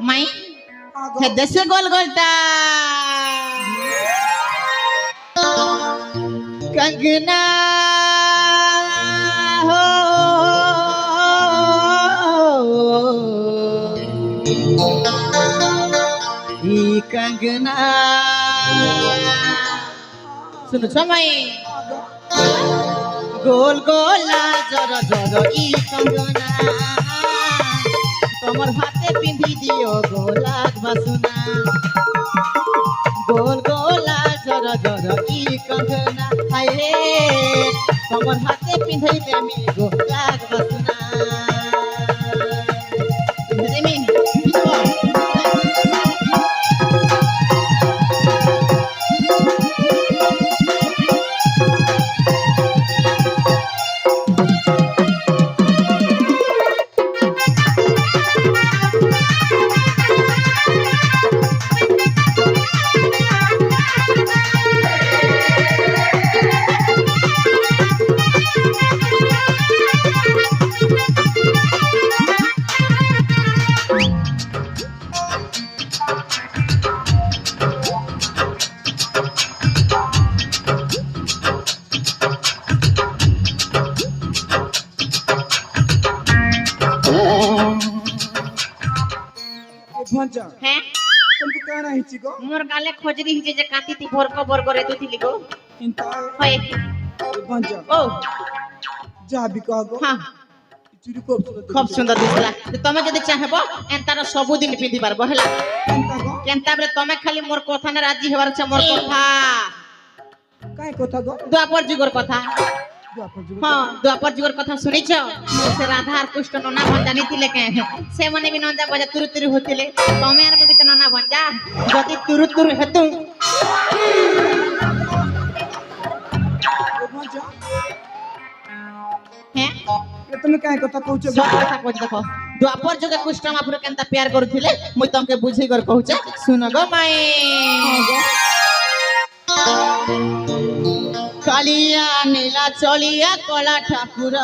মাই হে দেশে গোল গোলটা कंगना हो ई कंगना सुनो समय गोल गोला जर जर ई कंगना तमर हाथे पिंधी दियो गोलाक बसुना गोल गोला जर जर ई कंगना हाय रे तमर हाथे पिंधई देमी गोलाक बसुना देमी भंजा हैं तुमको कहना हिची गो मोर गाले खोजरी हिजे जे काती ती भोर को बोर करे दुथिली गो इंता होय भंजा ओ जा भी कह गो हां चुरी खूब सुंदर दिसला तमे जदी चाहबो एंतार सब दिन पिंदी पारबो हला इंता गो केनता बरे तमे खाली मोर कथा ने राजी हेबार छ मोर कथा काय कथा गो द्वापर जुगर कथा द्वापर जुग हां द्वापर जुगर कथा सुनिछ से राधा और कृष्ण नना भंजानी थिले के से मने भी नंदा बजा तुरु तुरु होतिले तमे आर में भी त नना भंजा जदी तुरु तुरु हेतु भंजा हैं ये तुम काय कथा कहउछ सब कथा कह देखो द्वापर जुगे कृष्ण महाप्रभु केनता प्यार करूथिले मुई तमके बुझी कर कहूछ सुन गो माई कालिया नीला चलिया कला ठाकुर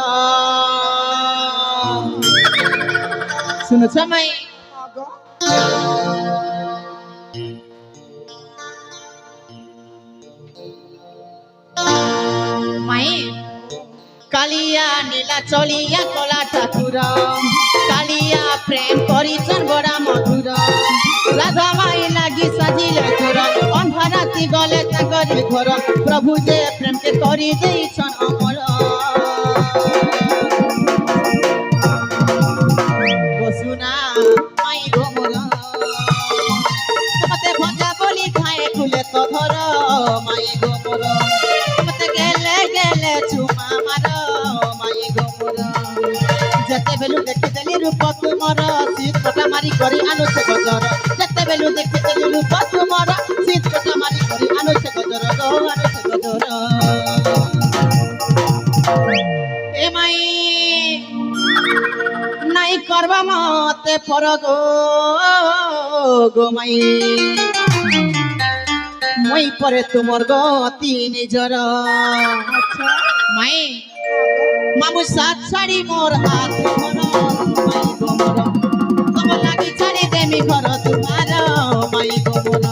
सुनो समय गो माई कालिया नीला चलिया कला ठाकुर कालिया प्रेम करिछन बड़ा मधुर राधा माई लागी साजिले तोर अंधाराती गले ताकरी घर प्रभु जे प्रेम के करी देइछन अमर गोसुना माई गोमर मते भंजा बोली खाए खुले तो धर माई गोमर मते गेले गेले चुमा मार माई गोमर जते बेलु देखि देली रूप तुमर सीत कटा मारी करी आनु से गजर जते बेलु देखि देली रूप तुमर सीत कटा मारी करी आनु से गजर गो आनु से गजर ए माई नाई करबा मते परगो गो माई মই পরে তোমার গতি নিজর আচ্ছা মাই মামু সাত ছাড়ি মোর হাত ধর মাই গোমর তোমার লাগি ছাড়ি দেমি ঘর তোমার মাই গোমর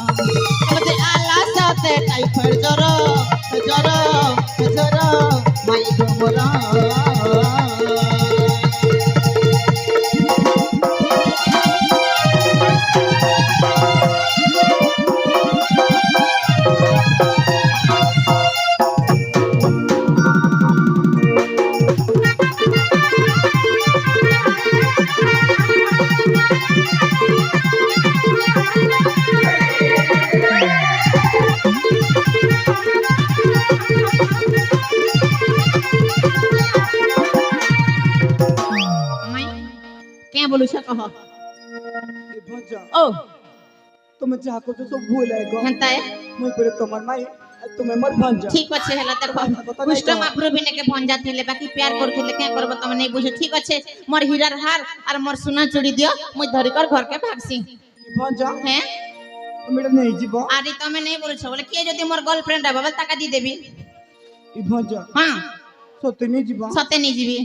মতে আলা সাথে টাইফয়েড জ্বর জ্বর জ্বর মাই গোমর क्या बोलू छ कह ये भंजा ओ तुम जा को तो सब भूल है गो हंता है मुई पर तमर माई तुम्हें मर भंजा ठीक अच्छे हला देखो कृष्ण महाप्रभु भी ने के भंजा थिले बाकी प्यार करथिले के करब तम नहीं बुझे ठीक अच्छे मोर हीरार हार और मोर सोना चूड़ी दियो मुई धरी कर घर के भागसी भंजा हैं मेरा नहीं जीवो आदि तमे नहीं बोल छ बोले के जदी मोर गर्लफ्रेंड है बाबा ताका दी देबी ई भंजा हां सते नहीं जीवो सते नहीं जीवी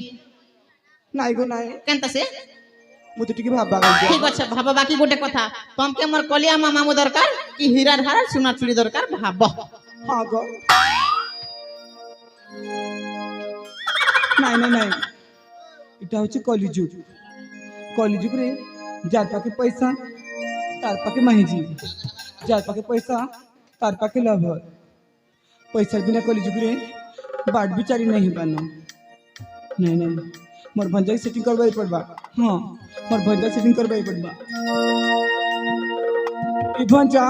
नाई गो नाई केनता से ମୁଁ ତ ଟିକେ ଭାବା ଗାଇ ঠিক আছে ভাব বাকি গোটে কথা তোমাকে আমার কলিয়া মামু দরকার কি হীরার হার সোনা চুড়ি দরকার ভাব হ্যাঁ গো নাই নাই নাই এটা হচ্ছে কলিযুগ কলিযুগরে যার পাকে পয়সা তার পাকে মাহিজি যার পাকে পয়সা তার পাকে লভর পয়সার বিনা কলিযুগরে बाट বিচারি नहीं बनो नहीं नहीं मोर भंजा सेटिंग करवाई पड़बा हाँ मोर भंजा सेटिंग करवाई पड़बा ई भंजा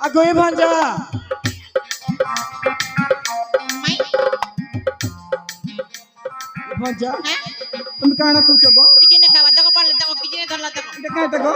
आगो ई भंजा মাই भंजा হ্যাঁ तुम काना कुछ गो কিজনে খাওয়া দেখো পারলে দেখো কিজনে ধরলা দেখো এটা কাটা गो